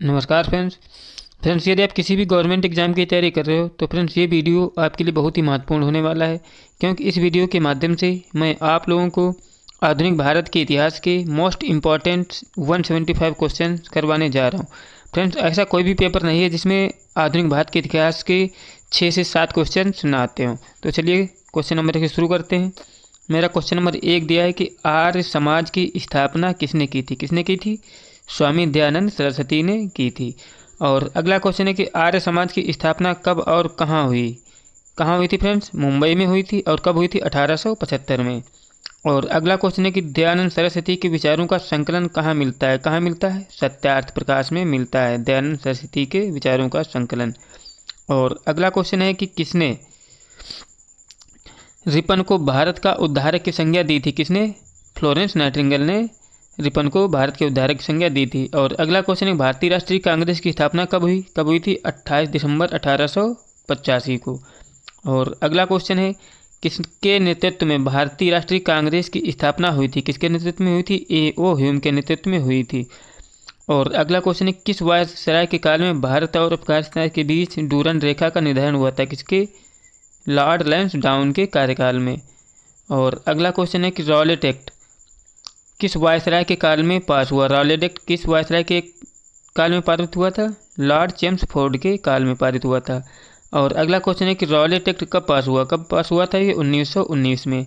नमस्कार फ्रेंड्स यदि आप किसी भी गवर्नमेंट एग्जाम की तैयारी कर रहे हो तो फ्रेंड्स ये वीडियो आपके लिए बहुत ही महत्वपूर्ण होने वाला है, क्योंकि इस वीडियो के माध्यम से मैं आप लोगों को आधुनिक भारत के इतिहास के मोस्ट इम्पॉर्टेंट 175 क्वेश्चन करवाने जा रहा हूँ। फ्रेंड्स ऐसा कोई भी पेपर नहीं है जिसमें आधुनिक भारत के इतिहास के 6 से 7 क्वेश्चन ना आते हों। तो चलिए क्वेश्चन नंबर 1 शुरू करते हैं। मेरा क्वेश्चन नंबर 1 दिया है कि आर्य समाज की स्थापना किसने की थी? स्वामी दयानंद सरस्वती ने की थी। और अगला क्वेश्चन है कि आर्य समाज की स्थापना कब और कहाँ हुई थी फ्रेंड्स? मुंबई में हुई थी। और कब हुई थी? 1875 में। और अगला क्वेश्चन है कि दयानंद सरस्वती के विचारों का संकलन कहाँ मिलता है? सत्यार्थ प्रकाश में मिलता है दयानंद सरस्वती के विचारों का संकलन। और अगला क्वेश्चन है कि किसने रिपन को भारत का उद्धारक की संज्ञा दी थी? किसने? फ्लोरेंस नाइटिंगेल ने रिपन को भारत के उद्धारक की संज्ञा दी थी। और अगला क्वेश्चन है भारतीय राष्ट्रीय कांग्रेस की स्थापना कब हुई थी? 28 दिसंबर 1885 को। और अगला क्वेश्चन है किसके नेतृत्व में भारतीय राष्ट्रीय कांग्रेस की स्थापना हुई थी? किसके नेतृत्व में हुई थी? A.O. ह्यूम के नेतृत्व में हुई थी। और अगला क्वेश्चन है किस वायसराय के काल में भारत और अफगानिस्तान के बीच डूरन रेखा का निर्धारण हुआ था? किसके? लॉर्ड लैंसडाउन के कार्यकाल में। और अगला क्वेश्चन है कि रॉलेट एक्ट किस वायसराय के काल में पास हुआ? रॉलेट एक्ट किस वायसराय के काल में पारित हुआ था? लॉर्ड चेम्सफोर्ड के काल में पारित हुआ था। और अगला क्वेश्चन है कि रॉलेट एक्ट कब पास हुआ था? ये 1919 में।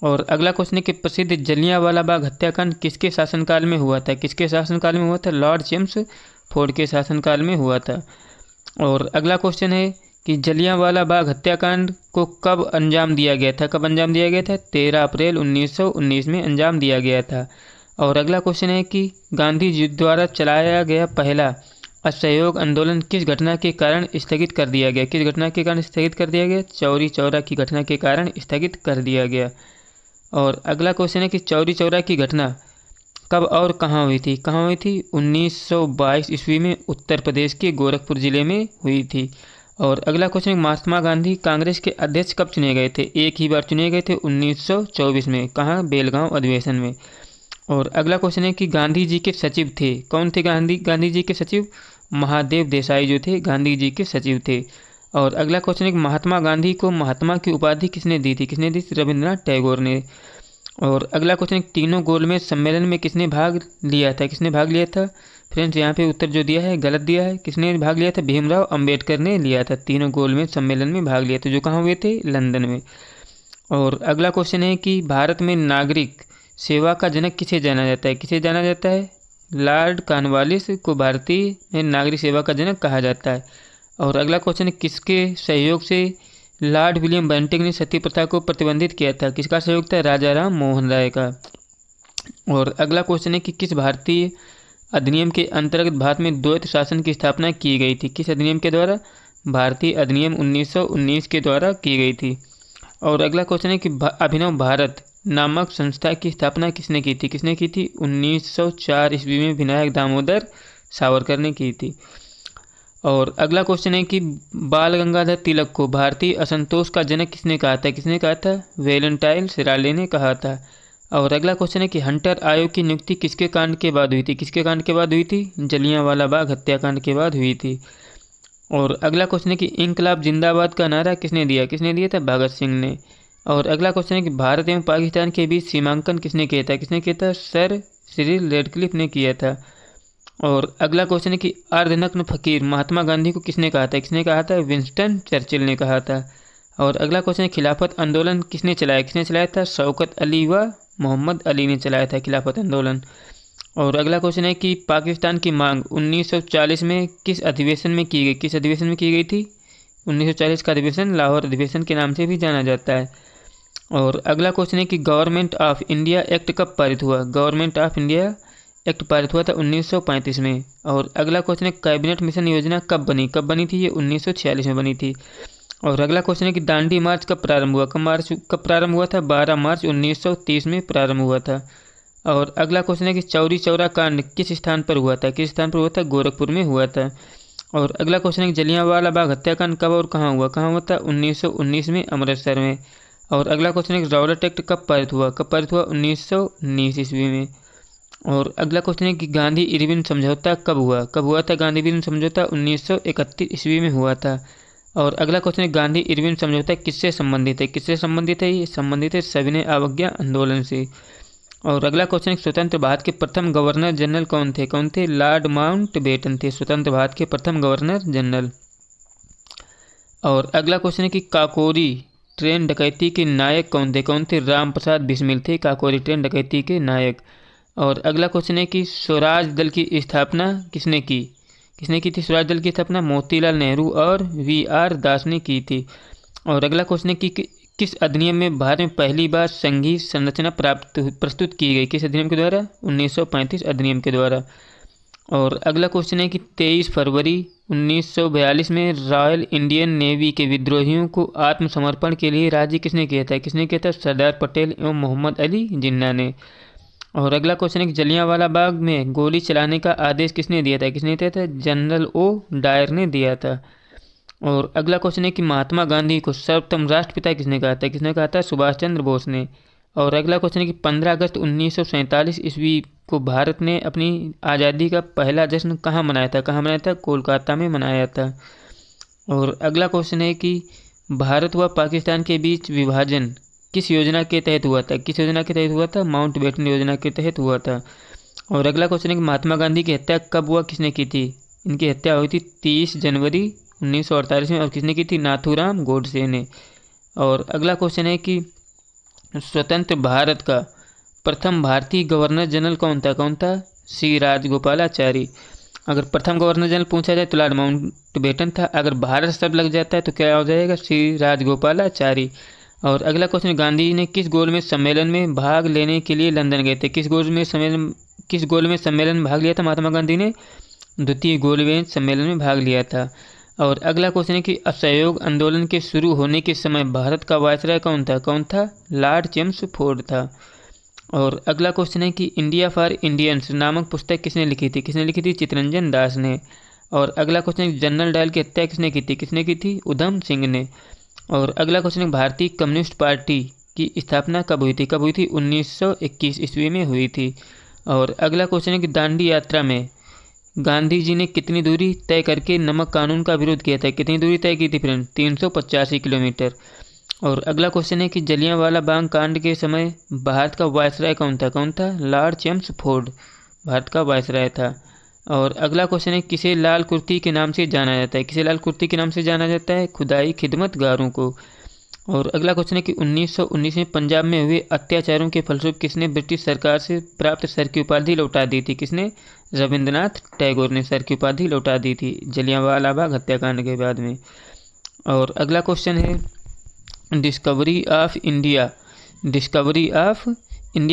और अगला क्वेश्चन है कि प्रसिद्ध जलियांवाला बाग हत्याकांड किसके शासनकाल में हुआ था? किसके शासनकाल में हुआ था? लॉर्ड चेम्सफोर्ड के शासनकाल में हुआ था। और अगला क्वेश्चन है कि जलियांवाला बाग हत्याकांड को कब अंजाम दिया गया था? 13 अप्रैल 1919 में अंजाम दिया गया था। और अगला क्वेश्चन है कि गांधी जी द्वारा चलाया गया पहला असहयोग आंदोलन किस घटना के कारण स्थगित कर दिया गया? किस घटना के कारण स्थगित कर दिया गया? चौरी चौरा की घटना के कारण स्थगित कर दिया गया। और अगला क्वेश्चन है कि चौरी चौरा की घटना कब और कहाँ हुई थी? 1922 ईस्वी में उत्तर प्रदेश के गोरखपुर जिले में हुई थी। और अगला क्वेश्चन, महात्मा गांधी कांग्रेस के अध्यक्ष कब चुने गए थे? एक ही बार चुने गए थे 1924 में। कहाँ? बेलगांव अधिवेशन में। और अगला क्वेश्चन है कि गांधी जी के सचिव थे कौन थे? गांधी जी के सचिव महादेव देसाई जो थे गांधी जी के सचिव थे। और अगला क्वेश्चन है कि महात्मा गांधी को महात्मा की उपाधि किसने दी थी? रविंद्रनाथ टैगोर ने। और अगला क्वेश्चन है तीनों गोलमेज सम्मेलन में किसने भाग लिया था? फ्रेंड्स यहाँ पे उत्तर जो दिया है गलत दिया है। किसने भाग लिया था? भीमराव अंबेडकर ने लिया था। तीनों गोलमेज सम्मेलन में भाग लिया था, जो कहाँ हुए थे? लंदन में। और अगला क्वेश्चन है कि भारत में नागरिक सेवा का जनक किसे जाना जाता है? लॉर्ड कॉर्नवालिस को भारतीय में नागरिक सेवा का जनक कहा जाता है। और अगला क्वेश्चन है किसके सहयोग से लॉर्ड विलियम बेंटिंक ने सती प्रथा को प्रतिबंधित किया था? किसका सहयोग था? राजा राम मोहन राय का। और अगला क्वेश्चन है कि किस भारतीय अधिनियम के अंतर्गत भारत में द्वैत शासन की स्थापना की गई थी? किस अधिनियम के द्वारा? भारतीय अधिनियम 1919 के द्वारा की गई थी। और अगला क्वेश्चन है कि अभिनव भारत नामक संस्था की स्थापना किसने की थी? 1904 ईस्वी में विनायक दामोदर सावरकर ने की थी। और अगला क्वेश्चन है कि बाल गंगाधर तिलक को भारतीय असंतोष का जनक किसने कहा था? वैलेंटाइन सिराले ने कहा था। और अगला क्वेश्चन है कि हंटर आयोग की नियुक्ति किसके कांड के बाद हुई थी? जलियांवाला बाग हत्याकांड के बाद हुई थी। और अगला क्वेश्चन है कि इंकलाब जिंदाबाद का नारा किसने दिया था? भगत सिंह ने। और अगला क्वेश्चन है कि भारत एवं पाकिस्तान के बीच सीमांकन किसने किया था? सर सिरिल रेडक्लिफ ने किया था। और अगला क्वेश्चन है कि अर्धनग्न फकीर महात्मा गांधी को किसने कहा था? विंस्टन चर्चिल ने कहा था। और अगला क्वेश्चन है खिलाफत आंदोलन किसने चलाया था? शौकत अली व मोहम्मद अली ने चलाया था खिलाफत आंदोलन। और अगला क्वेश्चन है कि पाकिस्तान की मांग 1940 में किस अधिवेशन में की गई थी? 1940 का अधिवेशन लाहौर अधिवेशन के नाम से भी जाना जाता है। और अगला क्वेश्चन है कि गवर्नमेंट ऑफ इंडिया एक्ट कब पारित हुआ? गवर्नमेंट ऑफ इंडिया एक्ट पारित हुआ था 1935 में। और अगला क्वेश्चन है कैबिनेट मिशन योजना कब बनी थी? ये 1946 में बनी थी। और अगला क्वेश्चन है कि दांडी मार्च कब प्रारंभ हुआ था? 12 मार्च 1930 में प्रारंभ हुआ था। और अगला क्वेश्चन है कि चौरी चौरा कांड किस स्थान पर हुआ था? गोरखपुर में हुआ था। और अगला क्वेश्चन है कि जलियांवाला बाग हत्याकांड कब और कहाँ हुआ था? 1919 में अमृतसर में। और अगला क्वेश्चन है कि रॉलेट एक्ट कब पारित हुआ? 1919 ईस्वी में। और अगला क्वेश्चन है कि गांधी इरविन समझौता कब हुआ? कब हुआ था गांधी इरविन समझौता? 1931 ईस्वी में हुआ था। और अगला क्वेश्चन है गांधी इरविन समझौता किससे संबंधित है? किससे संबंधित है? ये संबंधित है सविनय अवज्ञा आंदोलन से। और अगला क्वेश्चन है स्वतंत्र भारत के प्रथम गवर्नर जनरल कौन थे? कौन थे? लॉर्ड माउंटबेटन थे स्वतंत्र भारत के प्रथम गवर्नर जनरल। और अगला क्वेश्चन है कि काकोरी ट्रेन डकैती के नायक कौन थे? कौन थे? राम प्रसाद बिस्मिल थे काकोरी ट्रेन डकैती के नायक। और अगला क्वेश्चन है कि स्वराज दल की स्थापना किसने की? किसने की थी स्वराज दल की स्थापना? मोतीलाल नेहरू और वी.आर. दास ने की थी। और अगला क्वेश्चन है कि किस अधिनियम में भारत में पहली बार संघीय संरचना प्रस्तुत की गई? किस अधिनियम के द्वारा? 1935 अधिनियम के द्वारा। और अगला क्वेश्चन है कि 23 फरवरी 1942 में रॉयल इंडियन नेवी के विद्रोहियों को आत्मसमर्पण के लिए राजी किसने किया था? किसने किया था? सरदार पटेल एवं मोहम्मद अली जिन्ना ने। और अगला क्वेश्चन है कि जलियांवाला बाग में गोली चलाने का आदेश किसने दिया था? किसने दिया था? जनरल ओ डायर ने दिया था। और अगला क्वेश्चन है कि महात्मा गांधी को सर्वप्रथम राष्ट्रपिता किसने कहा था? किसने कहा था? सुभाष चंद्र बोस ने। और अगला क्वेश्चन है कि 15 अगस्त 1947 ईस्वी को भारत ने अपनी आज़ादी का पहला जश्न कहाँ मनाया था? कहाँ मनाया था? कोलकाता में मनाया था। और अगला क्वेश्चन है कि भारत व पाकिस्तान के बीच विभाजन किस योजना के तहत हुआ था? किस योजना के तहत हुआ था? माउंटबेटन योजना के तहत हुआ था। और अगला क्वेश्चन है कि महात्मा गांधी की हत्या कब हुआ? किसने की थी? इनकी हत्या हुई थी 30 जनवरी 1948 में। और किसने की थी? नाथूराम गोडसे ने। और अगला क्वेश्चन है कि स्वतंत्र भारत का प्रथम भारतीय गवर्नर जनरल कौन था? कौन था? श्री राजगोपालाचारी। अगर प्रथम गवर्नर जनरल पूछा जाए तो लॉर्ड माउंटबेटन था। अगर भारत शब्द लग जाता है तो क्या हो जाएगा? श्री राजगोपालाचारी। और अगला क्वेश्चन, गांधी ने किस गोलमेज सम्मेलन में भाग लेने के लिए लंदन गए थे? किस गोलमेज सम्मेलन में भाग लिया था महात्मा गांधी ने? द्वितीय गोलमेज सम्मेलन में भाग लिया था। और अगला क्वेश्चन है कि असहयोग आंदोलन के शुरू होने के समय भारत का वायसराय कौन था? कौन था? लॉर्ड चेम्सफोर्ड था। और अगला क्वेश्चन है कि इंडिया फॉर इंडियंस नामक पुस्तक किसने लिखी थी? किसने लिखी थी? चित्तरंजन दास ने। और अगला क्वेश्चन है जनरल डायल की हत्या किसने की थी? किसने की थी? उधम सिंह ने। और अगला क्वेश्चन है भारतीय कम्युनिस्ट पार्टी की स्थापना कब हुई थी? कब हुई थी? 1921 ईस्वी में हुई थी। और अगला क्वेश्चन है कि दांडी यात्रा में गांधी जी ने कितनी दूरी तय करके नमक कानून का विरोध किया था? कितनी दूरी तय की थी फ्रेंड? 385 किलोमीटर। और अगला क्वेश्चन है कि जलियांवाला बाग कांड के समय भारत का वायसराय कौन था? कौन था? लॉर्ड चेम्सफोर्ड भारत का वायसराय था। और अगला क्वेश्चन है किसे लाल कुर्ती के नाम से जाना जाता है? किसे लाल कुर्ती के नाम से जाना जाता है? खुदाई खिदमतगारों को। और अगला क्वेश्चन है कि 1919 में पंजाब में हुए अत्याचारों के फलस्वरूप किसने ब्रिटिश सरकार से प्राप्त सर की उपाधि लौटा दी थी? किसने? रविंद्रनाथ टैगोर ने सर की उपाधि लौटा दी थी जलियांवाला बाग हत्याकांड के बाद में। और अगला क्वेश्चन है डिस्कवरी ऑफ इंडिया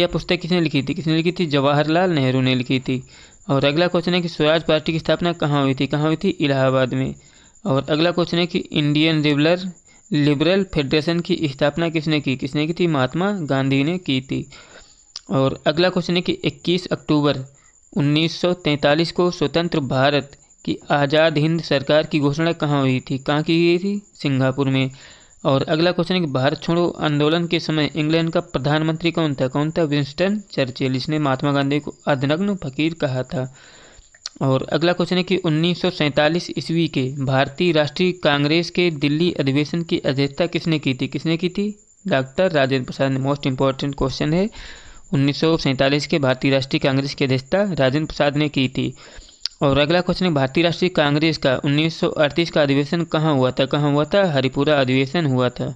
पुस्तक किसने लिखी थी? किसने लिखी थी? जवाहरलाल नेहरू ने लिखी थी। और अगला क्वेश्चन है कि स्वराज पार्टी की स्थापना कहाँ हुई थी? कहाँ हुई थी? इलाहाबाद में। और अगला क्वेश्चन है कि इंडियन लिबरल फेडरेशन की स्थापना किसने की? किसने की थी? महात्मा गांधी ने की थी। और अगला क्वेश्चन है कि 21 अक्टूबर 1943 को स्वतंत्र भारत की आज़ाद हिंद सरकार की घोषणा कहाँ हुई थी? कहाँ की गई थी? सिंगापुर में। और अगला क्वेश्चन है कि भारत छोड़ो आंदोलन के समय इंग्लैंड का प्रधानमंत्री कौन था? कौन था? Winston Churchill. इसने महात्मा गांधी को अर्धनग्न फकीर कहा था। और अगला क्वेश्चन है कि 1947 ईस्वी के भारतीय राष्ट्रीय कांग्रेस के दिल्ली अधिवेशन की अध्यक्षता किसने की थी? किसने की थी? डॉक्टर राजेंद्र प्रसाद ने। मोस्ट इंपॉर्टेंट क्वेश्चन है। 1947 के भारतीय राष्ट्रीय कांग्रेस की अध्यक्षता राजेंद्र प्रसाद ने की थी। और अगला क्वेश्चन है भारतीय राष्ट्रीय कांग्रेस का 1938 का अधिवेशन कहाँ हुआ था? कहाँ हुआ था? हरिपुरा अधिवेशन हुआ था,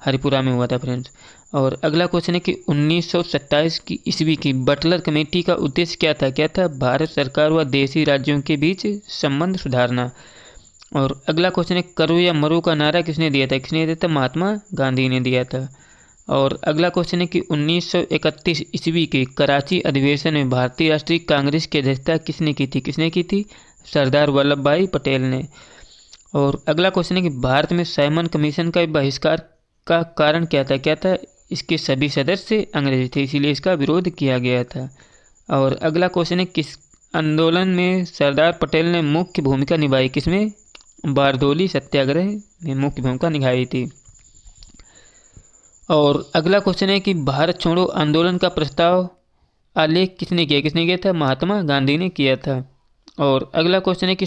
हरिपुरा में हुआ था फ्रेंड्स। और अगला क्वेश्चन है कि 1927 की ईस्वी की बटलर कमेटी का उद्देश्य क्या था? क्या था? भारत सरकार व देशी राज्यों के बीच संबंध सुधारना। और अगला क्वेश्चन है करो या मरो का नारा किसने दिया था? किसने दिया था? महात्मा गांधी ने दिया था। और अगला क्वेश्चन है कि 1931 ईस्वी के कराची अधिवेशन में भारतीय राष्ट्रीय कांग्रेस की अध्यक्षता किसने की थी? किसने की थी? सरदार वल्लभ भाई पटेल ने। और अगला क्वेश्चन है कि भारत में साइमन कमीशन का बहिष्कार का कारण क्या था? क्या था? इसके सभी सदस्य अंग्रेज थे, इसीलिए इसका विरोध किया गया था। और अगला क्वेश्चन है किस आंदोलन में सरदार पटेल ने मुख्य भूमिका निभाई? किसमें? बारदोली सत्याग्रह में मुख्य भूमिका निभाई थी। और अगला क्वेश्चन है कि भारत छोड़ो आंदोलन का प्रस्ताव आलेख किसने किया था? महात्मा गांधी ने किया था। और अगला क्वेश्चन है कि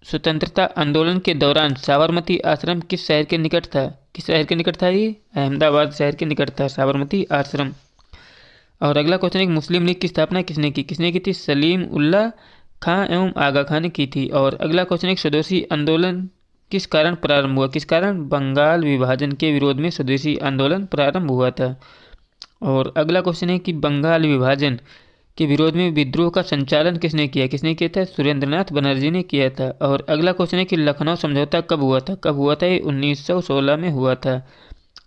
स्वतंत्रता आंदोलन के दौरान साबरमती आश्रम किस शहर के निकट था? किस शहर के निकट था ये? अहमदाबाद शहर के निकट था साबरमती आश्रम। और अगला क्वेश्चन है कि मुस्लिम लीग की स्थापना किसने की? किसने की थी? सलीम उल्लाह खां एवं आगा खां ने की थी। और अगला क्वेश्चन है कि स्वदेशी आंदोलन किस कारण प्रारंभ हुआ? किस कारण? बंगाल विभाजन के विरोध में स्वदेशी आंदोलन प्रारंभ हुआ था। और अगला क्वेश्चन है कि बंगाल विभाजन के विरोध में विद्रोह का संचालन किसने किया? किसने किया था? सुरेंद्रनाथ बनर्जी ने किया था। और अगला क्वेश्चन है कि लखनऊ समझौता कब हुआ था? कब हुआ था? ये 1916 में हुआ था।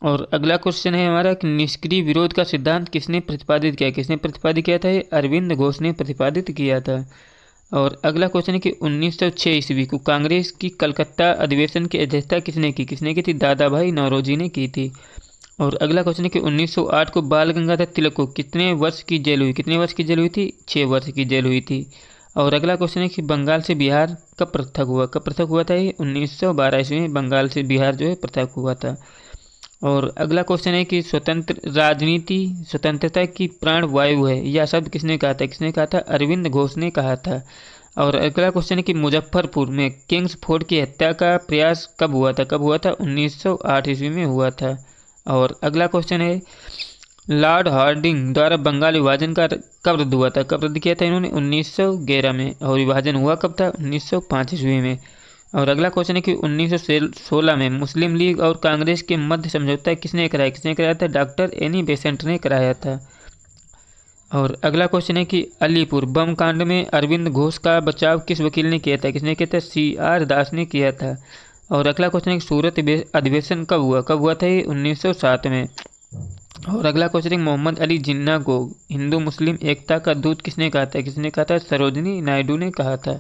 और अगला क्वेश्चन है हमारा कि निष्क्रिय विरोध का सिद्धांत किसने प्रतिपादित किया? किसने प्रतिपादित किया था? ये अरविंद घोष ने प्रतिपादित किया था। और अगला क्वेश्चन है कि 1906 ईस्वी को कांग्रेस की कलकत्ता अधिवेशन की अध्यक्षता किसने की? किसने की थी? दादा भाई नौरोजी ने की थी। और अगला क्वेश्चन है कि 1908 को बाल गंगाधर तिलक को कितने वर्ष की जेल हुई? कितने वर्ष की जेल हुई थी? 6 वर्ष की जेल हुई थी। और अगला क्वेश्चन है कि बंगाल से बिहार कब पृथक हुआ? कब पृथक हुआ था? ये 1912 ईस्वी में बंगाल से बिहार जो है पृथक हुआ था। और अगला क्वेश्चन है कि स्वतंत्र राजनीति स्वतंत्रता की प्राण वायु है, यह शब्द किसने कहा था? किसने कहा था? अरविंद घोष ने कहा था। और अगला क्वेश्चन है कि मुजफ्फरपुर में किंग्स फोर्ड की हत्या का प्रयास कब हुआ था? कब हुआ था? 1908 ईस्वी में हुआ था। और अगला क्वेश्चन है लॉर्ड हार्डिंग द्वारा बंगाल विभाजन का कब रद्द हुआ था? कब रद्द किया था इन्होंने? 1911 में। और विभाजन हुआ कब था? 1905 ईस्वी में। और अगला क्वेश्चन है कि 1916 में मुस्लिम लीग और कांग्रेस के मध्य समझौता किसने कराया? किसने कराया था? डॉक्टर एनी बेसेंट ने कराया था। और अगला क्वेश्चन है कि अलीपुर बम कांड में अरविंद घोष का बचाव किस वकील ने किया था? किसने किया था? CR दास ने किया था। और अगला क्वेश्चन है कि सूरत अधिवेशन कब हुआ? कब हुआ था? ये 1907 में। और अगला क्वेश्चन है मोहम्मद अली जिन्ना को हिंदू मुस्लिम एकता का दूत किसने कहा था? किसने कहा था? सरोजिनी नायडू ने कहा था।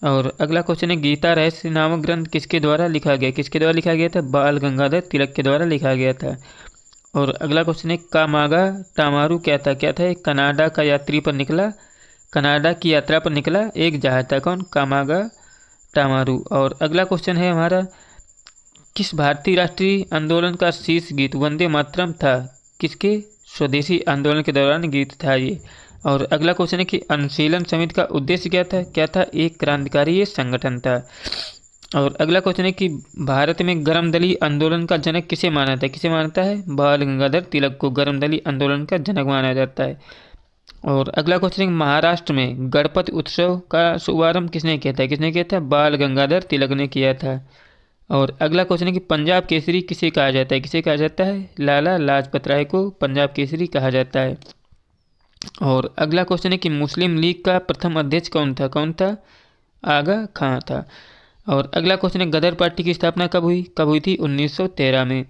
और अगला क्वेश्चन है गीता रहस्य नामक ग्रंथ किसके द्वारा लिखा गया? किसके द्वारा लिखा गया था? बाल गंगाधर तिलक के द्वारा लिखा गया था। और अगला क्वेश्चन है कामागा टामारू क्या था? क्या था? कनाडा का यात्री पर निकला कनाडा की यात्रा पर निकला एक जहाज था। कौन? कामागा टामारू। और अगला क्वेश्चन है हमारा किस भारतीय राष्ट्रीय आंदोलन का शीर्ष गीत वंदे मातरम था? किसके? स्वदेशी आंदोलन के दौरान गीत था ये। और अगला क्वेश्चन है कि अनुशीलन समिति का उद्देश्य क्या था? क्या था? एक क्रांतिकारी ये संगठन था। और अगला क्वेश्चन है कि भारत में गर्मदली आंदोलन का जनक किसे माना जाता है? किसे मानता है? बाल गंगाधर तिलक को गर्मदली आंदोलन का जनक माना जाता है। और अगला क्वेश्चन है महाराष्ट्र में गणपति उत्सव का शुभारंभ किसने किया था? किसने किया था? बाल गंगाधर तिलक ने किया था। और अगला क्वेश्चन है कि पंजाब केसरी किसे कहा जाता है? किसे कहा जाता है? लाला लाजपत राय को पंजाब केसरी कहा जाता है। और अगला क्वेश्चन है कि मुस्लिम लीग का प्रथम अध्यक्ष कौन था? कौन था? आगा खां था। और अगला क्वेश्चन है गदर पार्टी की स्थापना कब हुई? कब हुई थी? 1913 में।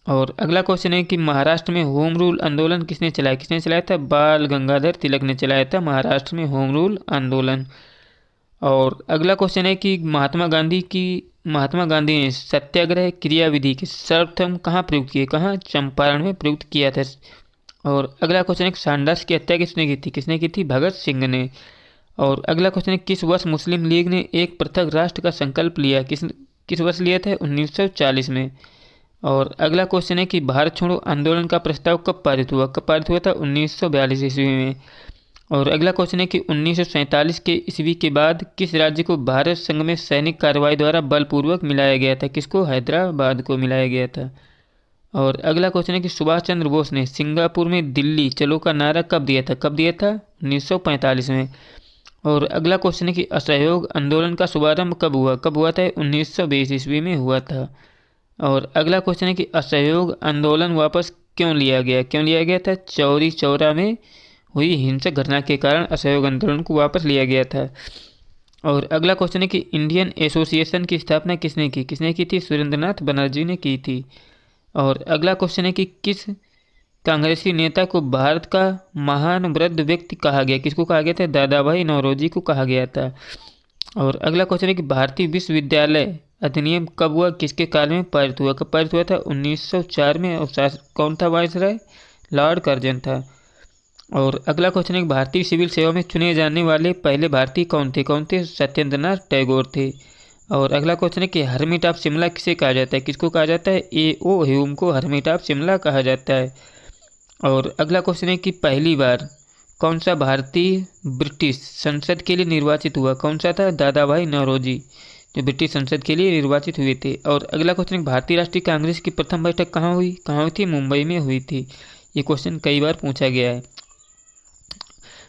और अगला क्वेश्चन है कि महाराष्ट्र में होम रूल आंदोलन किसने चलाया? किसने चलाया था? बाल गंगाधर तिलक ने चलाया था महाराष्ट्र में होम रूल आंदोलन। और अगला क्वेश्चन है कि महात्मा गांधी ने सत्याग्रह क्रियाविधि के सर्वप्रथम कहाँ प्रयुक्त किए? कहाँ? चंपारण में प्रयुक्त किया था। और अगला क्वेश्चन है सांडास की हत्या किसने की थी? किसने की थी? भगत सिंह ने। और अगला क्वेश्चन है किस वर्ष मुस्लिम लीग ने एक पृथक राष्ट्र का संकल्प लिया? किस वर्ष लिया था? 1940 में। और अगला क्वेश्चन है कि भारत छोड़ो आंदोलन का प्रस्ताव कब पारित हुआ? कब पारित हुआ था? 1942 ईस्वी में। और अगला क्वेश्चन है कि 1947 के ईस्वी के बाद किस राज्य को भारत संघ में सैनिक कार्रवाई द्वारा बलपूर्वक मिलाया गया था? किसको? हैदराबाद को मिलाया गया था। और अगला क्वेश्चन है कि सुभाष चंद्र बोस ने सिंगापुर में दिल्ली चलो का नारा कब दिया था? कब दिया था? 1945 में। और अगला क्वेश्चन है कि असहयोग आंदोलन का शुभारंभ कब हुआ? कब हुआ था? 1920 ईस्वी में हुआ था। और अगला क्वेश्चन है कि असहयोग आंदोलन वापस क्यों लिया गया? क्यों लिया गया था? चौरी चौरा में हुई हिंसक घटना के कारण असहयोग आंदोलन को वापस लिया गया था। और अगला क्वेश्चन है कि इंडियन एसोसिएशन की स्थापना किसने की? किसने की थी? सुरेंद्रनाथ बनर्जी ने की थी। और अगला क्वेश्चन है कि किस कांग्रेसी नेता को भारत का महान वृद्ध व्यक्ति कहा गया? किसको कहा गया था? दादा भाई नौरोजी को कहा गया था। और अगला क्वेश्चन है कि भारतीय विश्वविद्यालय अधिनियम कब हुआ? किसके काल में पारित हुआ? कब पारित हुआ था? 1904 में। और कौन था वायसराय? लॉर्ड कर्जन था। और अगला क्वेश्चन है कि भारतीय सिविल सेवा में चुने जाने वाले पहले भारतीय कौन थे? कौन थे? सत्येंद्रनाथ टैगोर थे। और अगला क्वेश्चन है कि हरमिट ऑफ शिमला किसे कहा जाता है? किसको कहा जाता है? A.O. ह्यूम को हरमिट ऑफ शिमला कहा जाता है। और अगला क्वेश्चन है कि पहली बार कौन सा भारतीय ब्रिटिश संसद के लिए निर्वाचित हुआ, कौन सा था, दादा भाई नौरोजी जो ब्रिटिश संसद के लिए निर्वाचित हुए थे। और अगला क्वेश्चन है भारतीय राष्ट्रीय कांग्रेस की प्रथम बैठक कहाँ हुई थी, मुंबई में हुई थी। ये क्वेश्चन कई बार पूछा गया है।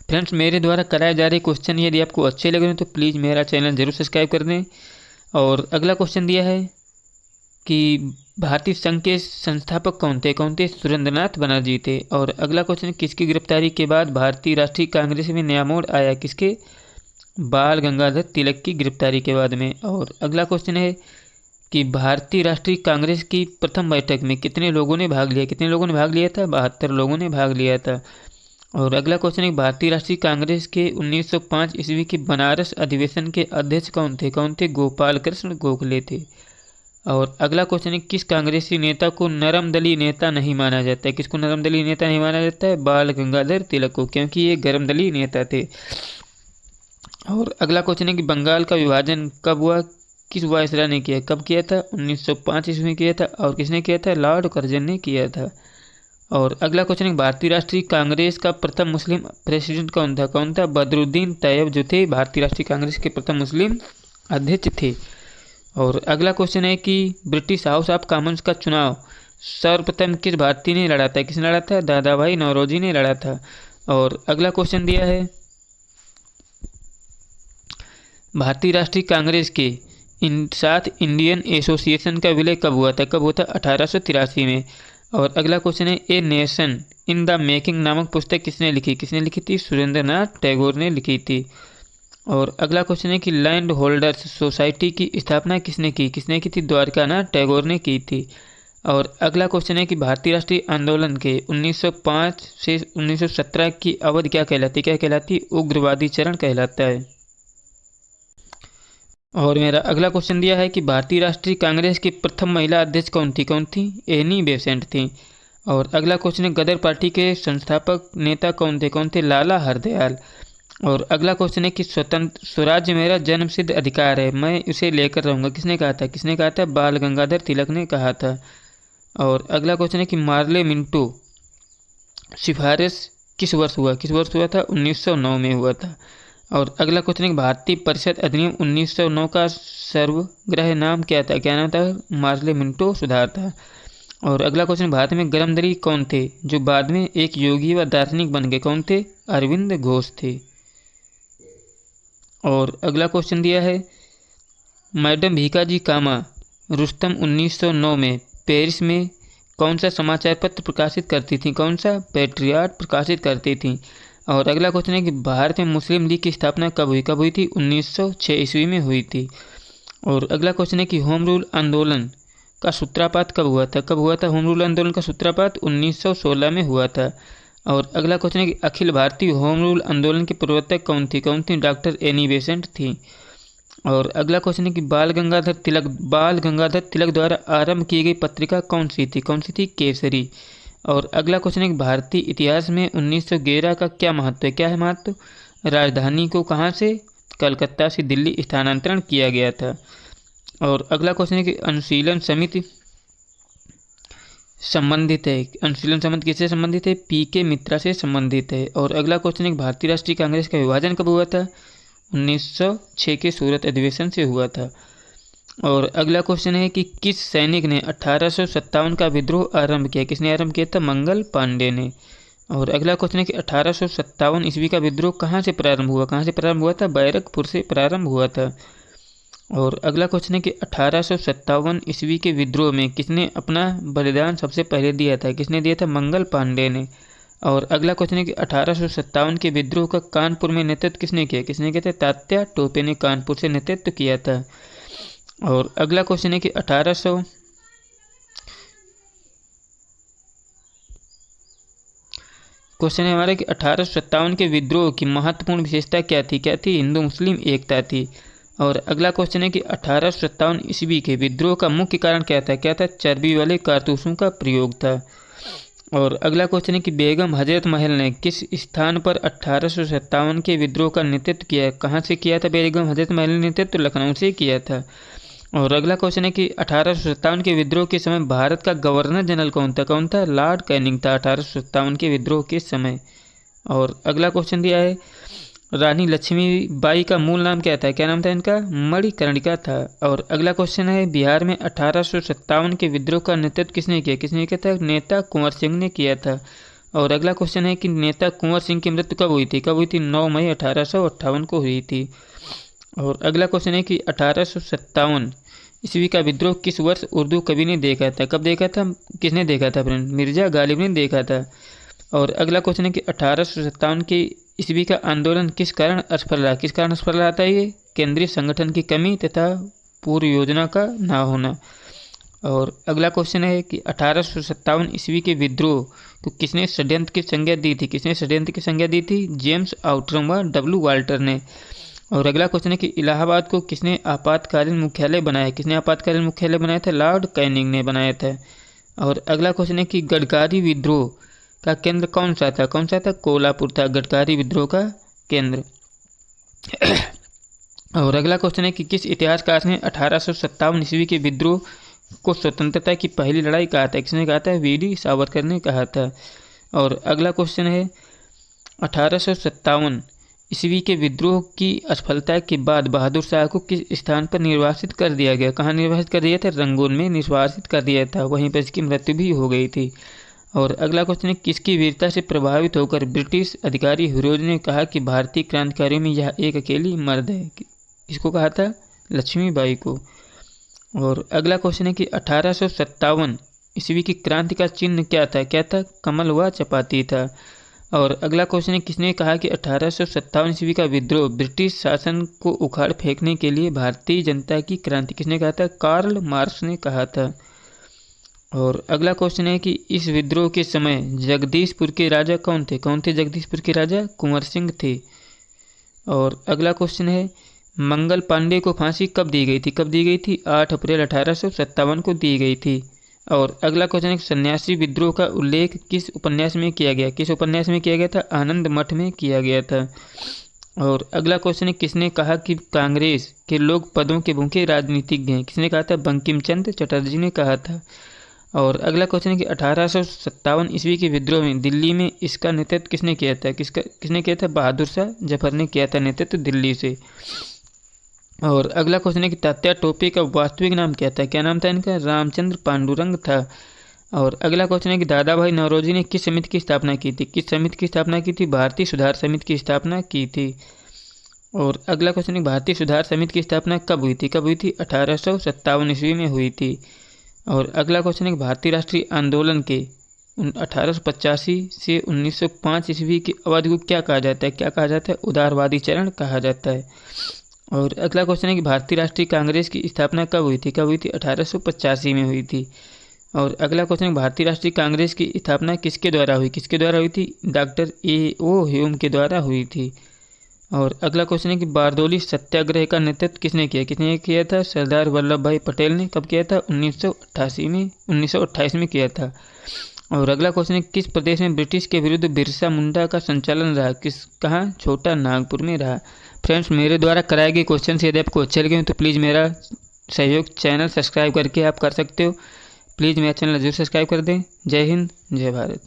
फ्रेंड्स, मेरे द्वारा कराए जा रहे क्वेश्चन यदि आपको अच्छे लग रहे हैं तो प्लीज़ मेरा चैनल जरूर सब्सक्राइब कर दें। और अगला क्वेश्चन दिया है कि भारतीय संघ के संस्थापक कौन थे, सुरेंद्रनाथ बनर्जी थे। और अगला क्वेश्चन, किसकी गिरफ्तारी के बाद भारतीय राष्ट्रीय कांग्रेस में नया मोड़ आया, किसके, बाल गंगाधर तिलक की गिरफ्तारी के बाद में। और अगला क्वेश्चन है कि भारतीय राष्ट्रीय कांग्रेस की प्रथम बैठक में कितने लोगों ने भाग लिया, था, 72 लोगों ने भाग लिया था। और अगला क्वेश्चन है भारतीय राष्ट्रीय कांग्रेस के 1905 ईस्वी के बनारस अधिवेशन के अध्यक्ष कौन थे, गोपाल कृष्ण गोखले थे। और अगला क्वेश्चन है किस कांग्रेसी नेता को नरम दलीय नेता नहीं माना जाता है, किसको नरम दलीय नेता नहीं माना जाता है, बाल गंगाधर तिलक को, क्योंकि ये गर्म दलीय नेता थे। और अगला क्वेश्चन है कि बंगाल का विभाजन कब हुआ, किस वायसराय ने किया, कब किया था, 1905 ईस्वी में किया था। और किसने किया था, लॉर्ड कर्जन ने किया था। और अगला क्वेश्चन है भारतीय राष्ट्रीय कांग्रेस का प्रथम मुस्लिम प्रेसिडेंट कौन था, बदरुद्दीन तैयब जो थे भारतीय राष्ट्रीय कांग्रेस के प्रथम मुस्लिम अध्यक्ष थे। और अगला क्वेश्चन है कि ब्रिटिश हाउस ऑफ कॉमन्स का चुनाव सर्वप्रथम किस भारतीय ने लड़ा था, किसने लड़ा था, दादा भाई नौरोजी ने लड़ा था। और अगला क्वेश्चन दिया है भारतीय राष्ट्रीय कांग्रेस के साथ इंडियन एसोसिएशन का विलय कब हुआ था, 1883 में। और अगला क्वेश्चन है a nation in the making नामक पुस्तक किसने लिखी थी, सुरेंद्रनाथ टैगोर ने लिखी थी। और अगला क्वेश्चन है कि लैंड होल्डर्स सोसाइटी की स्थापना किसने की थी, द्वारकानाथ टैगोर ने की थी। और अगला क्वेश्चन है कि भारतीय राष्ट्रीय आंदोलन के 1905 से 1917 की अवधि क्या कहलाती, उग्रवादी चरण कहलाता है। और मेरा अगला क्वेश्चन दिया है कि भारतीय राष्ट्रीय कांग्रेस की प्रथम महिला अध्यक्ष कौन थी, एनी बेसेंट थी। और अगला क्वेश्चन है गदर पार्टी के संस्थापक नेता कौन थे, लाला हरदयाल। और अगला क्वेश्चन है कि स्वराज्य मेरा जन्मसिद्ध अधिकार है, मैं उसे लेकर रहूँगा, किसने कहा था, बाल गंगाधर तिलक ने कहा था। और अगला क्वेश्चन है कि मार्ले मिंटो सिफारिश किस वर्ष हुआ था, 1909 में हुआ था। और अगला क्वेश्चन है कि भारतीय परिषद अधिनियम 1909 का सर्वग्राह्य नाम क्या नाम था, मार्ले मिंटो सुधार था। और अगला क्वेश्चन, भारत में गर्म दलीय कौन थे जो बाद में एक योगी व दार्शनिक बन गए, कौन थे, अरविंद घोष थे। और अगला क्वेश्चन दिया है मैडम भीकाजी कामा रुस्तम 1909 में पेरिस में कौन सा समाचार पत्र प्रकाशित करती थी, पैट्रियट प्रकाशित करती थी। और अगला क्वेश्चन है कि भारत में मुस्लिम लीग की स्थापना कब हुई थी, 1906 ईस्वी में हुई थी। और अगला क्वेश्चन है कि होम रूल आंदोलन का सूत्रपात कब हुआ था, होम रूल आंदोलन का सूत्रपात 1916 में हुआ था। और अगला क्वेश्चन है कि अखिल भारतीय होम रूल आंदोलन के प्रवर्तक कौन थी, डॉक्टर एनी बेसेंट थी। और अगला क्वेश्चन है कि बाल गंगाधर तिलक द्वारा आरंभ की गई पत्रिका कौन सी थी, केसरी। और अगला क्वेश्चन है कि भारतीय इतिहास में 1911 का क्या है महत्व, राजधानी को कहाँ से, कलकत्ता से दिल्ली स्थानांतरण किया गया था। और अगला क्वेश्चन है कि अनुशीलन समिति संबंधित है, किससे संबंधित है, पी.के. मित्रा से संबंधित है। और अगला क्वेश्चन है कि भारतीय राष्ट्रीय कांग्रेस का विभाजन कब हुआ था, 1906 के सूरत अधिवेशन से हुआ था। और अगला क्वेश्चन है कि किस सैनिक ने 1857 का विद्रोह आरंभ किया, किसने आरंभ किया था, मंगल पांडे ने। और अगला क्वेश्चन है कि 1857 ईस्वी का विद्रोह कहाँ से प्रारंभ हुआ था, बैरकपुर से प्रारंभ हुआ था। और अगला क्वेश्चन है कि 1857 ईस्वी के विद्रोह में किसने अपना बलिदान सबसे पहले दिया था, मंगल पांडे ने। और अगला क्वेश्चन है कि 1857 के विद्रोह का कानपुर में नेतृत्व किसने किया था, तात्या टोपे ने कानपुर से नेतृत्व किया था। और अगला क्वेश्चन है कि क्वेश्चन है हमारा कि 1857 के विद्रोह की महत्वपूर्ण विशेषता क्या थी, हिंदू मुस्लिम एकता थी। और अगला क्वेश्चन है कि 1857 ईस्वी के विद्रोह का मुख्य कारण क्या था, चर्बी वाले कारतूसों का प्रयोग था। और अगला क्वेश्चन है कि बेगम हजरत महल ने किस स्थान पर 1857 के विद्रोह का नेतृत्व किया, कहाँ से किया था बेगम हजरत महल ने नेतृत्व, लखनऊ से किया था। और अगला क्वेश्चन है कि 1857 के विद्रोह के समय भारत का गवर्नर जनरल कौन था? लॉर्ड कैनिंग था 1857 के विद्रोह के समय। और अगला क्वेश्चन दिया है रानी लक्ष्मीबाई का मूल नाम क्या था? क्या नाम था इनका? मणिकर्णिका था। और अगला क्वेश्चन है बिहार में 1857 के विद्रोह का नेतृत्व किसने किया? किसने किया था? नेता कुंवर सिंह ने किया था। और अगला क्वेश्चन है कि नेता कुंवर सिंह की मृत्यु कब हुई थी? कब हुई थी? 9 मई 1858 को हुई थी। और अगला क्वेश्चन है कि 1857 ईस्वी का विद्रोह किस वर्ष उर्दू कवि ने देखा था? कब देखा था? किसने देखा था फ्रेंड? मिर्जा गालिब ने देखा था। और अगला क्वेश्चन है कि 1857 के ईस्वी का आंदोलन किस कारण असफल रहा? किस कारण असफल रहा था ये? केंद्रीय संगठन की कमी तथा पूर्व योजना का ना होना। और अगला क्वेश्चन है कि 1857 ईस्वी के विद्रोह को किसने षड्यंत्र की संज्ञा दी थी? किसने षड्यंत्र की संज्ञा दी थी? जेम्स आउटरम व डब्ल्यू वाल्टर ने। और अगला क्वेश्चन है कि इलाहाबाद को किसने आपातकालीन मुख्यालय बनाया? किसने आपातकालीन मुख्यालय बनाया था? लॉर्ड कैनिंग ने बनाया था। और अगला क्वेश्चन है कि गडकरी विद्रोह का केंद्र कौन सा था? कौन सा था? कोल्हापुर था गडकरी विद्रोह का केंद्र। और अगला क्वेश्चन है कि किस इतिहासकार ने 1857 ईस्वी के विद्रोह को स्वतंत्रता की पहली लड़ाई कहा था? किसने कहा था? वीडी सावरकर ने कहा था। और अगला क्वेश्चन है 1857 ईस्वी के विद्रोह की असफलता के बाद बहादुर शाह को किस स्थान पर निर्वासित कर दिया गया? कहाँ निर्वासित कर दिया था? रंगून में निर्वासित कर दिया था। वहीं पर इसकी मृत्यु भी हो गई थी। और अगला क्वेश्चन है किसकी वीरता से प्रभावित होकर ब्रिटिश अधिकारी हिरोज ने कहा कि भारतीय क्रांतिकारियों में यह एक अकेली मर्द है? किसको कहा था? लक्ष्मीबाई को। और अगला क्वेश्चन है कि 1857 ईस्वी की क्रांति का चिन्ह क्या था? क्या था? कमल व चपाती था। और अगला क्वेश्चन है किसने कहा कि 1857 ईस्वी का विद्रोह ब्रिटिश शासन को उखाड़ फेंकने के लिए भारतीय जनता की क्रांति? किसने कहा था? कार्ल मार्क्स ने कहा था। और अगला क्वेश्चन है कि इस विद्रोह के समय जगदीशपुर के राजा कौन थे? कौन थे जगदीशपुर के राजा? कुंवर सिंह थे। और अगला क्वेश्चन है मंगल पांडे को फांसी कब दी गई थी? कब दी गई थी? 8 अप्रैल 1857 को दी गई थी। और अगला क्वेश्चन है सन्यासी विद्रोह का उल्लेख किस उपन्यास में किया गया? किस उपन्यास में किया गया था? आनंद मठ में किया गया था। और अगला क्वेश्चन है किसने कहा कि कांग्रेस के लोग पदों के भूखे राजनीतिज्ञ हैं? किसने कहा था? बंकिम चंद्र चटर्जी ने कहा था। और अगला क्वेश्चन है कि 1857 ईस्वी के विद्रोह में दिल्ली में इसका नेतृत्व किसने किया था? किसने किया था? बहादुर शाह जफर ने किया था नेतृत्व दिल्ली से। और अगला क्वेश्चन है कि तात्या टोपे का वास्तविक नाम क्या था? क्या नाम था इनका? रामचंद्र पांडुरंग था। और अगला क्वेश्चन है कि दादा भाई नौरोजी ने किस समिति की स्थापना की थी? किस समिति की स्थापना की थी? भारतीय सुधार समिति की स्थापना की थी। और अगला क्वेश्चन है भारतीय सुधार समिति की स्थापना कब हुई थी? कब हुई थी? 1857 ईस्वी में हुई थी। और अगला क्वेश्चन है कि भारतीय राष्ट्रीय आंदोलन के 1885 से 1905 ईस्वी की अवधि को क्या कहा जाता है? क्या कहा जाता है? उदारवादी चरण कहा जाता है। और अगला क्वेश्चन है कि भारतीय राष्ट्रीय कांग्रेस की स्थापना कब हुई थी? कब हुई थी? 1885 में हुई थी। और अगला क्वेश्चन है भारतीय राष्ट्रीय कांग्रेस की स्थापना किसके द्वारा हुई? किसके द्वारा हुई थी? Doctor A.O. ह्यूम के द्वारा हुई थी। और अगला क्वेश्चन है कि बारदोली सत्याग्रह का नेतृत्व किसने किया? किसने किया था? सरदार वल्लभ भाई पटेल ने। कब किया था? 1928 में किया था। और अगला क्वेश्चन है किस प्रदेश में ब्रिटिश के विरुद्ध बिरसा मुंडा का संचालन रहा? कहाँ? छोटा नागपुर में रहा। फ्रेंड्स मेरे द्वारा कराए गए क्वेश्चन यदि आपको अच्छे लगे तो प्लीज़ मेरा सहयोग चैनल सब्सक्राइब करके आप कर सकते हो। प्लीज़ मेरा चैनल जरूर सब्सक्राइब कर दें। जय हिंद, जय भारत।